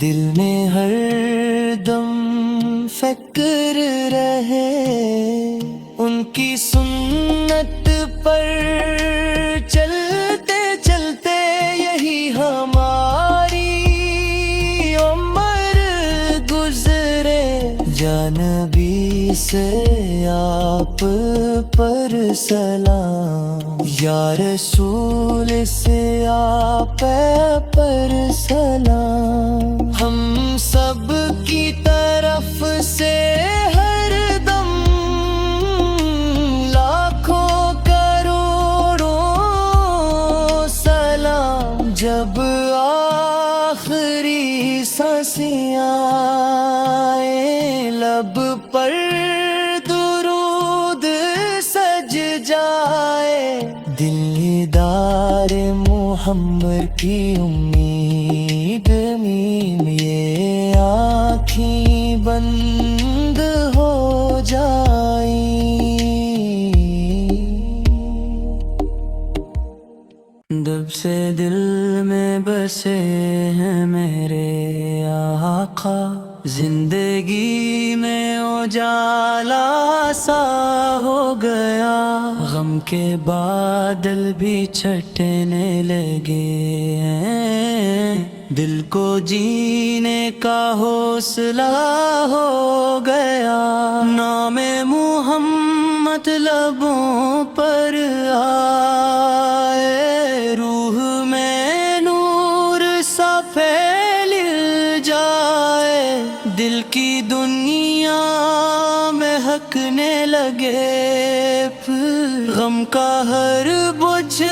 دل میں ہر دم فکر رہے ان کی سنت پر چلتے چلتے یہی ہماری عمر گزرے جانبی سے آپ پر سلام یا رسول سے آپ پر سلام ہم سب کی طرف سے ہر دم لاکھوں کروڑوں سلام جب آخری سانسیں آئے لب پر درود سج جائے دلدار محمد کی امید میم یہ آنکھیں بند ہو جائیں جب سے دل میں بسے ہیں میرے آقا زندگی میں اجالا سا ہو گیا غم کے بادل بھی چھٹنے لگے ہیں دل کو جینے کا حوصلہ ہو گیا نام محمد لبوں پر آئے روح میں نور سا پھیل جائے دل کی دنیا مہکنے لگے غم کا ہر بوجھ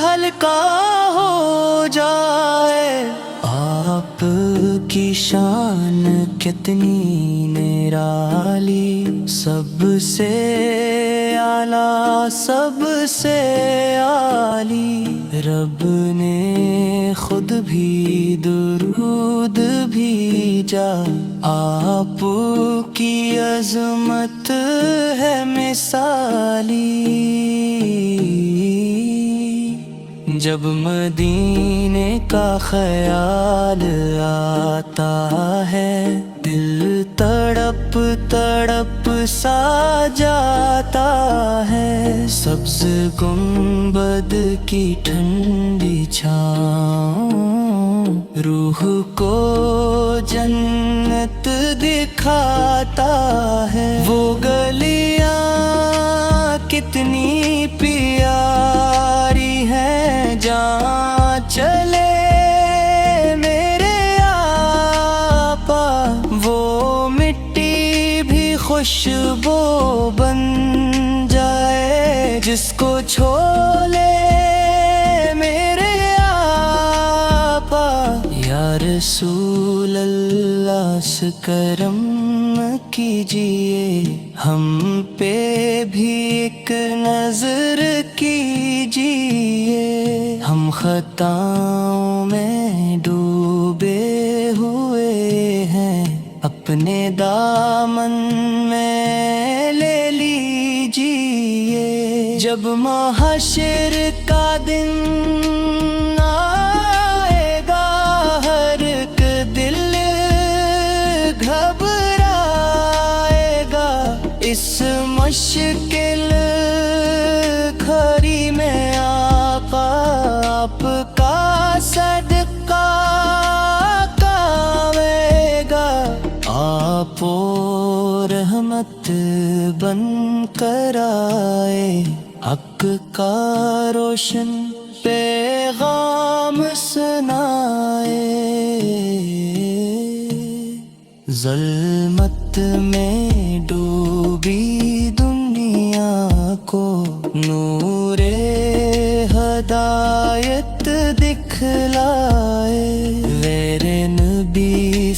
ہلکا ہو جائے آپ کی شان کتنی نرالی سب سے اعلیٰ سب سے عالی رب نے خود بھی درود بھیجا آپ کی عظمت ہے مثالی جب مدینے کا خیال آتا ہے دل تڑپ تڑپ سا جاتا ہے سبز گنبد کی ٹھنڈی چھاؤں روح کو جنت دکھاتا ہے وہ گلیاں کتنی پیاری ہیں جہاں چلے میرے آپا وہ مٹی بھی خوشبو بن جائے جس کو چھولے میرے آپا یا رسول اللہ سے کرم کیجیے ہم پہ بھی ایک نظر کیجیے ہم خطاؤں میں ڈوبے ہوئے ہیں اپنے دامن میں لے لیجیے جب محشر کا دن آئے گا ہر ایک دل گھبرائے گا اس مشکل گھڑی میں آقا آپ کا صدقہ کاوے گا آپ رحمت بن کر آئے حق کا روشن پیغام سنائے ظلمت میں ڈوبی دنیا کو نور ہدایت دکھلائے غیر نبی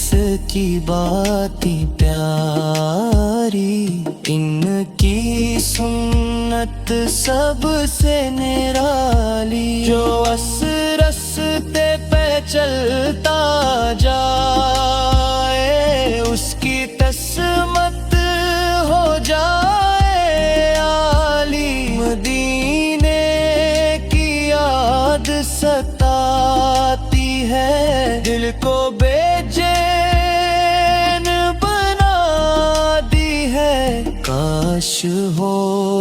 کی باتیں پیاری ان کی سنت سب سے نرالی جو رستے پہ چلتا جائے اس کی قسمت ہو جائے عالی مدینے کی یاد ستاتی ہے دل کو بے کاش ہو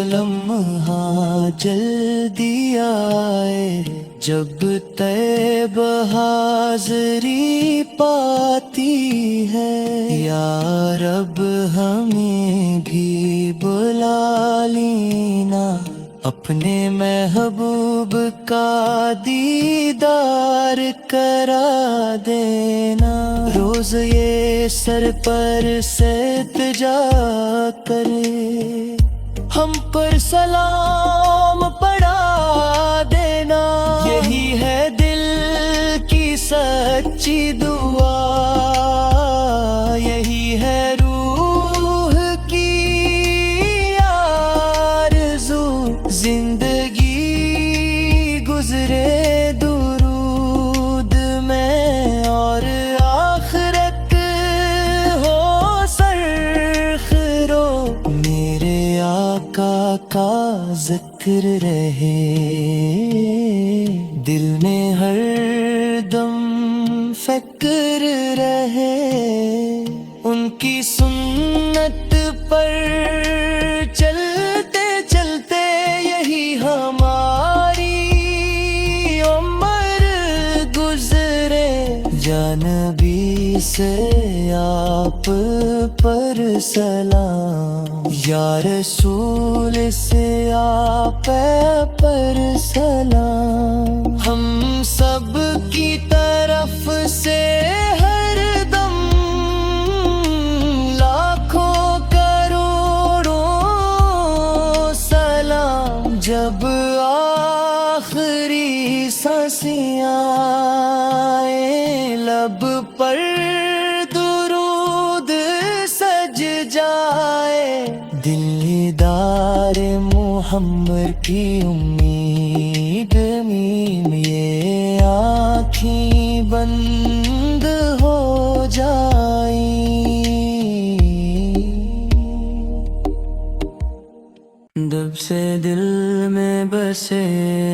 لمحہ جلدی آئے جب طیب حاضری پاتی ہے، یا رب ہمیں بھی بلا لینا، اپنے محبوب کا دیدار کرا دینا۔ روز یہ سر پر سے التجا کرے، ہم پر سلام پڑھا دینا، یہی ہے دل کی سچی دعا، یہی ہے روح کی آرزو، زندگی گزرے درود میں اور آخرت ہو سرخرو، میرے آقا کا ذکر رہے دل میں ہر دم، فکر رہے ان کی سنت پر چلتے چلتے، یہی ہماری عمر گزرے۔ جانبی سے آپ پر سلام، یا رسول سے آپ پر سلام، ہم سب کی طرف سے ہر دم لاکھوں کروڑوں سلام۔ جب آخری سانسیاں آئیں لب پر درود سج جائے، دلدار محمد کی امید میم یہ آنکھیں بند ہو جائیں۔ جب سے دل میں بسے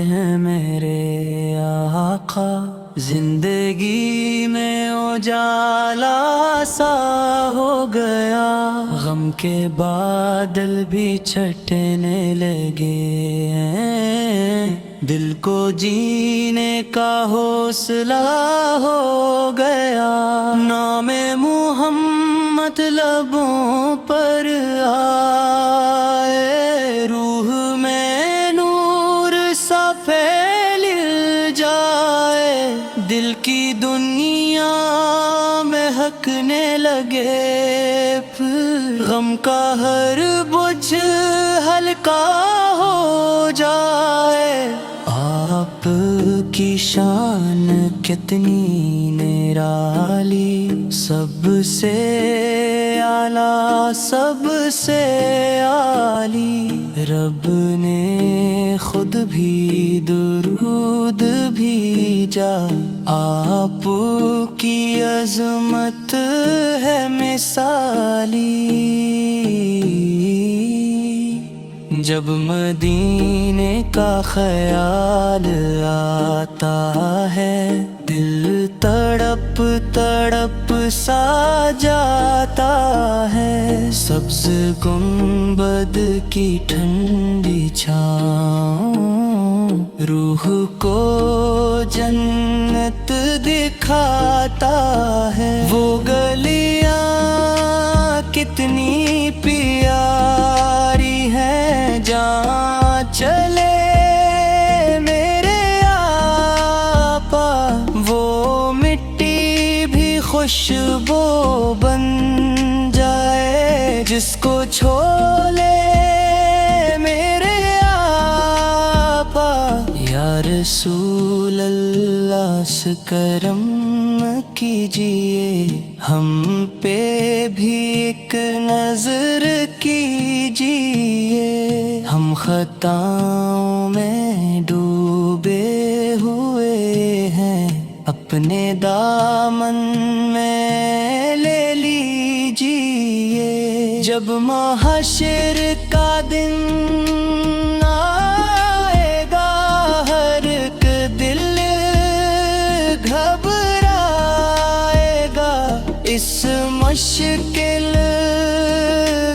ہیں میرے آقا، زندگی میں اجالا سا ہو گیا، غم کے بادل بھی چھٹنے لگے ہیں، دل کو جینے کا حوصلہ ہو گیا، نام محمد لبوں پر آئے، روح میں نور سا پھیل جائے، دل کی دنیا مہکنے لگے، پھر غم کا ہر بوجھ ہلکا ہو جائے۔ آپ کی شان کتنی نرالی، سب سے اعلیٰ سب سے عالی، رب نے خود بھی درود بھیجا، آپ کی عظمت ہے مثالی۔ جب مدینے کا خیال آتا ہے، دل تڑپ تڑپ سا جاتا ہے، سبز گنبد کی ٹھنڈی چھاؤں روح کو جنت دکھاتا ہے، وہ گلیاں کتنی پیاری ہیں، جہاں چلے میرے آقا، وہ مٹی بھی خوشبو بن جائے، جس کو چھولے میرے آقا، یا رسول اللہ سے کرم کیجئے، ہم پہ بھی ایک نظر کیجئے، ہم خطاؤں میں ڈوبے ہوئے ہیں، اپنے دامن میں لے لیجئے، جب محشر کا دن آئے گا، ہر ایک دل گھبرائے گا، اس مشکل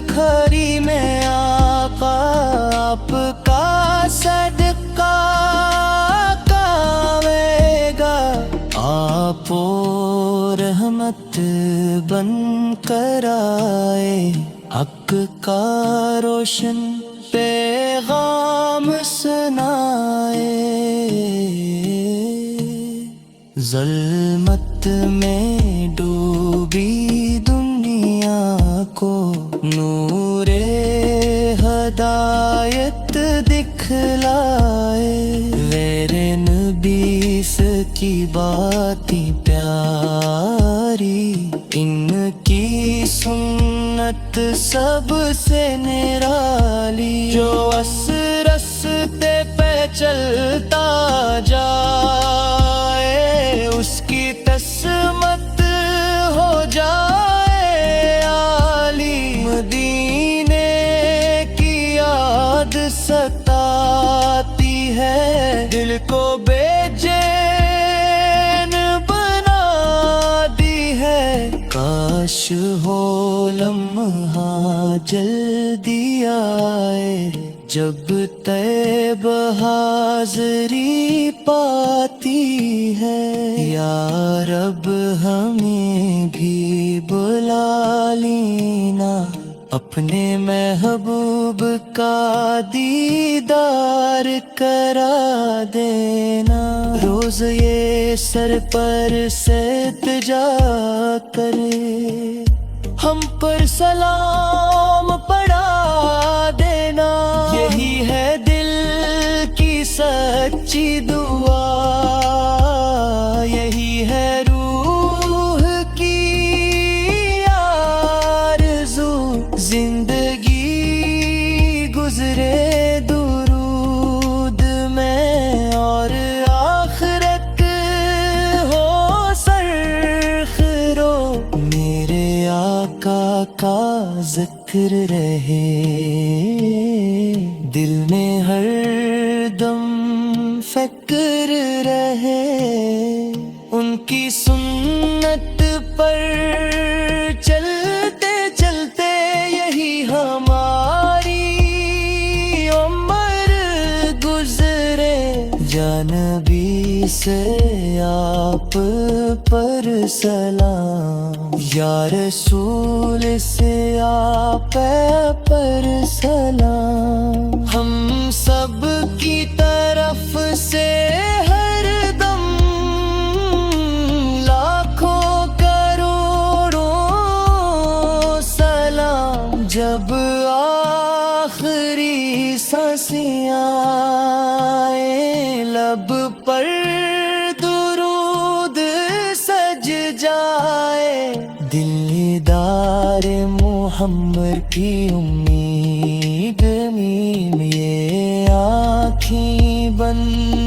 گھڑی میں صدقہ کاوے گا آپ رحمت بن کر آئے حق کا روشن پیغام سنائے ظلمت میں ڈوبی دنیا کو نور ہدایت دکھلائے میرے نبی کی باتیں پیاری ان کی سنت سب سے نرالی جو رستے پہ چلتا جائے اس کی تسمت ہو جائے عالی مدینے کی یاد ستاتی ہے دل کو بے چین بنا دی ہے کاش ہو لمحہ جلدی آئے جب طیب حاضری پاتی ہے یا رب ہمیں بھی بلا لینا اپنے محبوب کا دیدار کرا دینا روز یہ سر پر سے التجا کرے ہم پر سلام پڑھا دینا یہی ہے دل کی سچی دعا یہی ہے روح کی آرزو زندگی گزرے درود میں اور آخرت ہو سرخرو میرے آقا کا ذکر رہے دل میں ہر دم فکر رہے ان کی سنت پر چلتے چلتے یہی ہماری عمر گزرے جانبی سے آپ پر سلام یا رسول سے آپ پر سلام ہم سب کی طرف سے ہر دم لاکھوں کروڑوں سلام جب آخری سانسیاں آئیں لب پر درود سج جائے دلدار محمد کی امید میم یہ آنکھیں بند